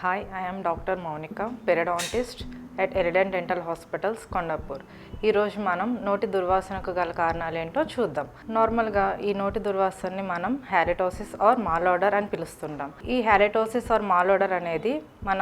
Hi, I am Dr. Monica, Periodontist at Eledent Dental Hospital, Kondapur. ఈ రోజు మనం నోటి దుర్వాసనకు గల కారణాలు ఏంటో చూద్దాం. నార్మల్గా ఈ నోటి దుర్వాసనని మనం హ్యాలిటోసిస్ ఆర్ మాల్ఓడర్ అని పిలుస్తుంటాం. ఈ హ్యాలిటోసిస్ ఆర్ మాల్ఓడర్ అనేది మన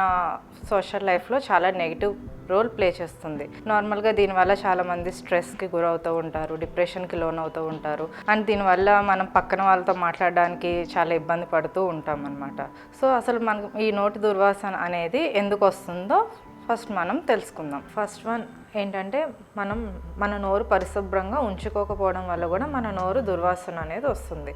సోషల్ లైఫ్లో చాలా నెగిటివ్ రోల్ ప్లే చేస్తుంది. నార్మల్గా దీనివల్ల చాలామంది స్ట్రెస్కి గురవుతూ ఉంటారు, డిప్రెషన్కి లోన్ అవుతూ ఉంటారు. అండ్ దీనివల్ల మనం పక్కన వాళ్ళతో మాట్లాడడానికి చాలా ఇబ్బంది పడుతూ ఉంటాం అన్నమాట. సో అసలు మనకు ఈ నోటి దుర్వాసన అనేది ఎందుకు వస్తుందో ఫస్ట్ మనం తెలుసుకుందాం. ఫస్ట్ వన్ ఏంటంటే మన నోరు పరిశుభ్రంగా ఉంచుకోకపోవడం వల్ల కూడా మన నోరు దుర్వాసన అనేది వస్తుంది.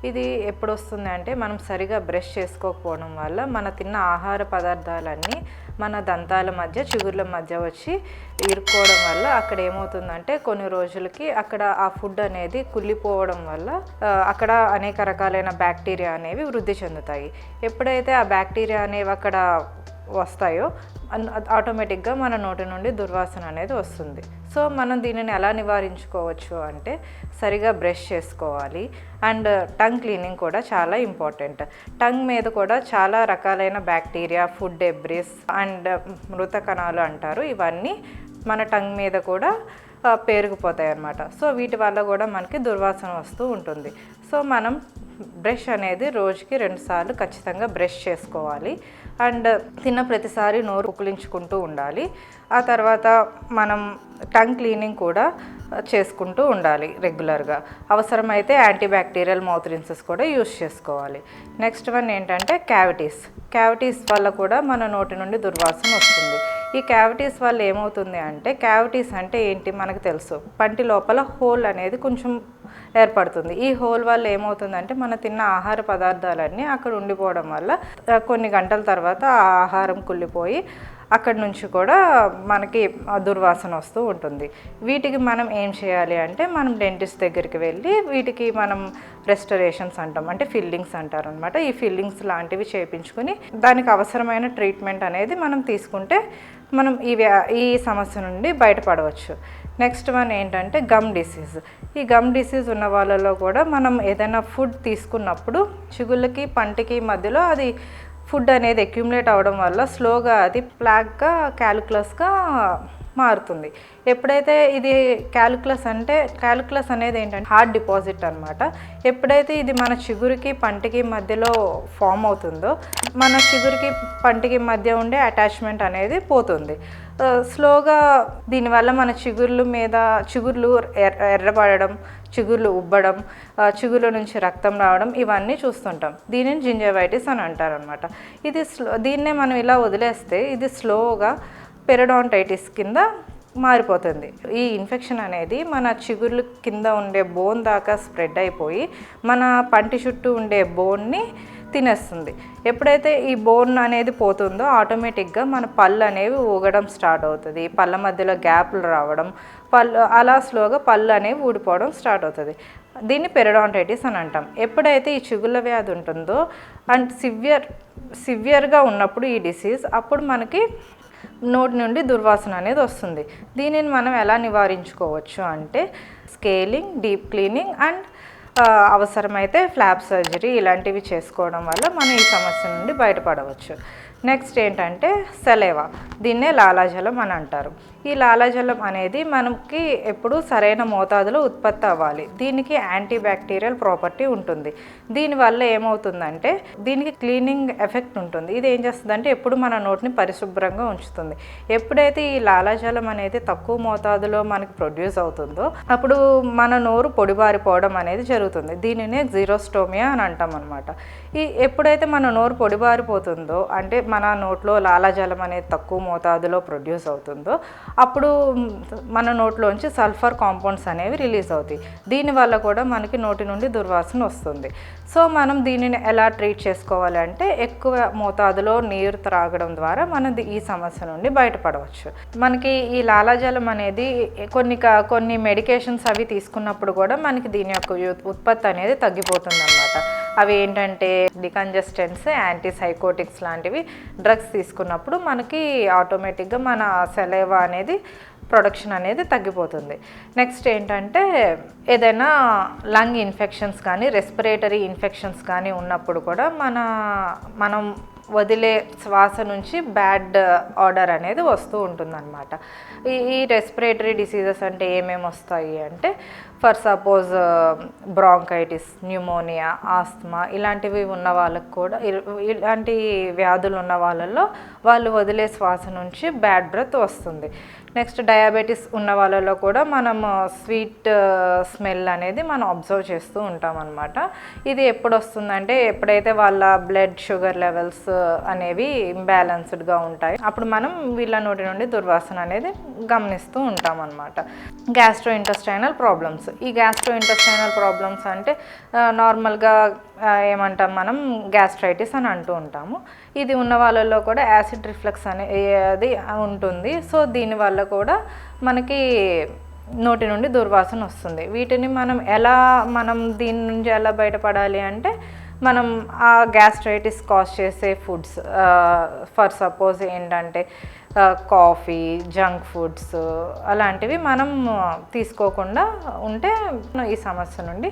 ఇది ఎప్పుడు వస్తుంది అంటే మనం సరిగా బ్రష్ చేసుకోకపోవడం వల్ల మన తిన్న ఆహార పదార్థాలన్నీ మన దంతాల మధ్య చిగుర్ల మధ్య వచ్చి ఇరుక్కోవడం వల్ల అక్కడ ఏమవుతుందంటే కొన్ని రోజులకి అక్కడ ఆ ఫుడ్ అనేది కుళ్ళిపోవడం వల్ల అక్కడ అనేక రకాలైన బ్యాక్టీరియా అనేవి వృద్ధి చెందుతాయి. ఎప్పుడైతే ఆ బ్యాక్టీరియా అనేవి అక్కడ వస్తాయో ఆటోమేటిక్గా మన నోటి నుండి దుర్వాసన అనేది వస్తుంది. సో మనం దీనిని ఎలా నివారించుకోవచ్చు అంటే సరిగా బ్రష్ చేసుకోవాలి. అండ్ టంగ్ క్లీనింగ్ కూడా చాలా ఇంపార్టెంట్. టంగ్ మీద కూడా చాలా రకాలైన బ్యాక్టీరియా, ఫుడ్ డెబ్రిస్ అండ్ మృత కణాలు అంటారు, ఇవన్నీ మన టంగ్ మీద కూడా పేరుకుపోతాయి అన్నమాట. సో వీటి వల్ల కూడా మనకి దుర్వాసన వస్తూ ఉంటుంది. సో మనం బ్రష్ అనేది రోజుకి 2 సార్లు ఖచ్చితంగా బ్రష్ చేసుకోవాలి. అండ్ తిన్న ప్రతిసారి నోరు పుక్కిలించుకుంటూ ఉండాలి. ఆ తర్వాత మనం టంగ్ క్లీనింగ్ కూడా చేసుకుంటూ ఉండాలి రెగ్యులర్గా. అవసరమైతే యాంటీబ్యాక్టీరియల్ మౌత్ రిన్సెస్ కూడా యూస్ చేసుకోవాలి. నెక్స్ట్ వన్ ఏంటంటే క్యావిటీస్ వల్ల కూడా మన నోటి నుండి దుర్వాసన వస్తుంది. ఈ క్యావిటీస్ వల్ల ఏమవుతుంది అంటే, క్యావిటీస్ అంటే ఏంటి మనకు తెలుసు, పంటి లోపల హోల్ అనేది కొంచెం ఏర్పడుతుంది. ఈ హోల్ వల్ల ఏమవుతుందంటే మన తిన్న ఆహార పదార్థాలన్నీ అక్కడ ఉండిపోవడం వల్ల కొన్ని గంటల తర్వాత ఆ ఆహారం కుళ్ళిపోయి అక్కడి నుంచి కూడా మనకి దుర్వాసన వస్తూ ఉంటుంది. వీటికి మనం ఏం చేయాలి అంటే మనం డెంటిస్ట్ దగ్గరికి వెళ్ళి వీటికి మనం రెస్టరేషన్స్ అంటాం, అంటే ఫిల్లింగ్స్ అంటారు అనమాట. ఈ ఫిల్లింగ్స్ లాంటివి చేయించుకుని దానికి అవసరమైన ట్రీట్మెంట్ అనేది మనం తీసుకుంటే మనం ఈ సమస్య నుండి బయటపడవచ్చు. నెక్స్ట్ వన్ ఏంటంటే గమ్ డిసీజ్. ఈ గమ్ డిసీజ్ ఉన్న వాళ్ళలో కూడా మనం ఏదైనా ఫుడ్ తీసుకున్నప్పుడు చిగుళ్ళకి పంటికి మధ్యలో అది ఫుడ్ అనేది అక్యుములేట్ అవ్వడం వల్ల స్లోగా అది ప్లాక్గా క్యాలిక్యులస్గా మారుతుంది. ఎప్పుడైతే ఇది క్యాలిక్యులస్ అనేది ఏంటంటే హార్డ్ డిపాజిట్ అనమాట. ఎప్పుడైతే ఇది మన చిగురికి పంటికి మధ్యలో ఫామ్ అవుతుందో మన చిగురికి పంటికి మధ్య ఉండే అటాచ్మెంట్ అనేది పోతుంది. స్లోగా దీనివల్ల మన చిగుర్లు ఎర్రబడడం, చిగుర్లు ఉబ్బడం, చిగుర్ల నుంచి రక్తం రావడం, ఇవన్నీ చూస్తుంటాం. దీనిని జింజివైటిస్ అని అంటారనమాట. దీన్నే మనం ఇలా వదిలేస్తే ఇది స్లోగా పెరిడాంటైటిస్ కింద మారిపోతుంది. ఈ ఇన్ఫెక్షన్ అనేది మన చిగుర్లు కింద ఉండే బోన్ దాకా స్ప్రెడ్ అయిపోయి మన పంటి చుట్టూ ఉండే బోన్ని తినేస్తుంది. ఎప్పుడైతే ఈ బోన్ అనేది పోతుందో ఆటోమేటిక్గా మన పళ్ళు అనేవి ఊగడం స్టార్ట్ అవుతుంది. పళ్ళ మధ్యలో గ్యాప్లు రావడం, అలా స్లోగా పళ్ళు అనేవి ఊడిపోవడం స్టార్ట్ అవుతుంది. దీన్ని పెరిడాంటైటిస్ అని అంటాం. ఎప్పుడైతే ఈ చిగుళ్ళ వ్యాధి ఉంటుందో అండ్ సివియర్గా ఉన్నప్పుడు ఈ డిసీజ్, అప్పుడు మనకి నోటి నుండి దుర్వాసన అనేది వస్తుంది. దీనిని మనం ఎలా నివారించుకోవచ్చు అంటే స్కేలింగ్, డీప్ క్లీనింగ్ అండ్ అవసరమైతే ఫ్లాప్ సర్జరీ ఇలాంటివి చేసుకోవడం వల్ల మనం ఈ సమస్య నుండి బయటపడవచ్చు. నెక్స్ట్ ఏంటంటే సలైవా. దీన్నే లాలాజలం అని అంటారు. ఈ లాలాజలం అనేది మనకి ఎప్పుడు సరైన మోతాదులో ఉత్పత్తి అవ్వాలి. దీనికి యాంటీబ్యాక్టీరియల్ ప్రాపర్టీ ఉంటుంది. దీనివల్ల ఏమవుతుందంటే దీనికి క్లీనింగ్ ఎఫెక్ట్ ఉంటుంది. ఇది ఏం చేస్తుందంటే ఎప్పుడు మన నోటిని పరిశుభ్రంగా ఉంచుతుంది. ఎప్పుడైతే ఈ లాలాజలం అనేది తక్కువ మోతాదులో మనకి ప్రొడ్యూస్ అవుతుందో అప్పుడు మన నోరు పొడిబారిపోవడం అనేది జరుగుతుంది. దీనినే జీరోస్టోమియా అని అంటాం అనమాట. ఎప్పుడైతే మన నోరు పొడిబారిపోతుందో అంటే మన నోట్లో లాలాజలం అనేది తక్కువ మోతాదులో ప్రొడ్యూస్ అవుతుందో అప్పుడు మన నోట్లోంచి సల్ఫర్ కాంపౌండ్స్ అనేవి రిలీజ్ అవుతాయి. దీనివల్ల కూడా మనకి నోటి నుండి దుర్వాసన వస్తుంది. సో మనం దీనిని ఎలా ట్రీట్ చేసుకోవాలి అంటే ఎక్కువ మోతాదులో నీరు త్రాగడం ద్వారా మనం ఈ సమస్య నుండి బయటపడవచ్చు. మనకి ఈ లాలాజలం అనేది కొన్ని మెడికేషన్స్ అవి తీసుకున్నప్పుడు కూడా మనకి దీని యొక్క ఉత్పత్తి అనేది తగ్గిపోతుంది అన్నమాట. అవి ఏంటంటే డికంజెస్టెంట్స్, యాంటీసైకోటిక్స్ లాంటివి డ్రగ్స్ తీసుకున్నప్పుడు మనకి ఆటోమేటిక్గా మన సలైవా అనేది ప్రొడక్షన్ అనేది తగ్గిపోతుంది. నెక్స్ట్ ఏంటంటే ఏదైనా లంగ్ ఇన్ఫెక్షన్స్ కానీ రెస్పిరేటరీ ఇన్ఫెక్షన్స్ కానీ ఉన్నప్పుడు కూడా మనం వదిలే శ్వాస నుంచి బ్యాడ్ ఆర్డర్ అనేది వస్తూ ఉంటుందన్నమాట. ఈ రెస్పిరేటరీ డిసీజెస్ అంటే ఏమేమి వస్తాయి అంటే, for suppose bronchitis, pneumonia, asthma ఇలాంటివి ఉన్న వాళ్ళకు కూడా, ఇలాంటి వ్యాధులు ఉన్న వాళ్ళల్లో వాళ్ళు వదిలే శ్వాస నుంచి బ్యాడ్ బ్రెత్ వస్తుంది. నెక్స్ట్ డయాబెటీస్ ఉన్న వాళ్ళలో కూడా మనం స్వీట్ స్మెల్ అనేది మనం అబ్జర్వ్ చేస్తూ ఉంటాం అన్నమాట. ఇది ఎప్పుడు వస్తుందంటే, ఎప్పుడైతే వాళ్ళ బ్లడ్ షుగర్ లెవెల్స్ అనేవి ఇంబ్యాలెన్స్డ్గా ఉంటాయి, అప్పుడు మనం వీళ్ళ నోటి నుండి దుర్వాసన అనేది గమనిస్తూ ఉంటాం అన్నమాట. Gastro intestinal problems. ఈ గ్యాస్ట్రో ఇంటెస్టైనల్ ప్రాబ్లమ్స్ అంటే నార్మల్గా ఏమంటాం మనం, గ్యాస్ట్రైటిస్ అని అంటూ ఉంటాము. ఇది ఉన్న వాళ్ళల్లో కూడా యాసిడ్ రిఫ్లక్స్ అనేది ఉంటుంది. సో దీనివల్ల కూడా మనకి నోటి నుండి దుర్వాసన వస్తుంది. వీటిని మనం దీని నుంచి ఎలా బయటపడాలి అంటే, మనం ఆ గ్యాస్ట్రైటిస్ కాజ్ చేసే ఫుడ్స్, ఫర్ సపోజ్ ఏంటంటే కాఫీ, జంక్ ఫుడ్స్ అలాంటివి మనం తీసుకోకుండా ఉంటే ఈ సమస్య నుండి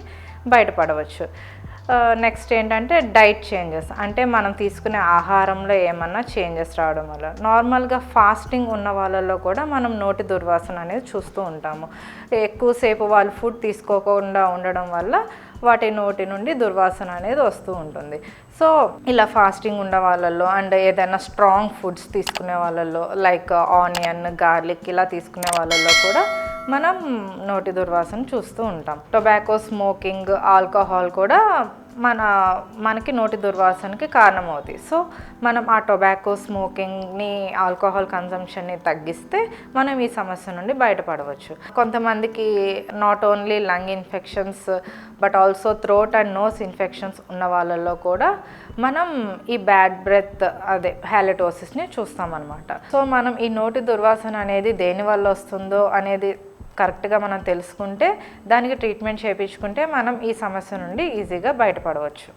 బయటపడవచ్చు. నెక్స్ట్ ఏంటంటే డైట్ చేంజెస్. అంటే మనం తీసుకునే ఆహారంలో ఏమన్నా చేంజెస్ రావడం వల్ల, నార్మల్గా ఫాస్టింగ్ ఉన్న వాళ్ళలో కూడా మనం నోటి దుర్వాసన అనేది చూస్తూ ఉంటాము. ఎక్కువసేపు వాళ్ళు ఫుడ్ తీసుకోకుండా ఉండడం వల్ల వాటి నోటి నుండి దుర్వాసన అనేది వస్తూ ఉంటుంది. సో ఇలా ఫాస్టింగ్ ఉన్న వాళ్ళల్లో అండ్ ఏదైనా స్ట్రాంగ్ ఫుడ్స్ తీసుకునే వాళ్ళల్లో, లైక్ ఆనియన్, గార్లిక్ ఇలా తీసుకునే వాళ్ళల్లో కూడా మనం నోటి దుర్వాసన చూస్తూ ఉంటాం. టొబాకో స్మోకింగ్, ఆల్కహాల్ కూడా మనకి నోటి దుర్వాసనకి కారణమవుతాయి. సో మనం ఆ టొబాకో స్మోకింగ్ని, ఆల్కహాల్ కన్సంప్షన్ని తగ్గిస్తే మనం ఈ సమస్య నుండి బయటపడవచ్చు. కొంతమందికి not only lung infections but also throat and nose infections ఉన్న వాళ్ళల్లో కూడా మనం ఈ బ్యాడ్ బ్రెత్, అదే హాలిటోసిస్ని చూస్తామన్నమాట. సో మనం ఈ నోటి దుర్వాసన అనేది దేనివల్ల వస్తుందో అనేది కరెక్ట్గా మనం తెలుసుకుంటే, దానికి ట్రీట్మెంట్ చేయించుకుంటే మనం ఈ సమస్య నుండి ఈజీగా బయటపడవచ్చు.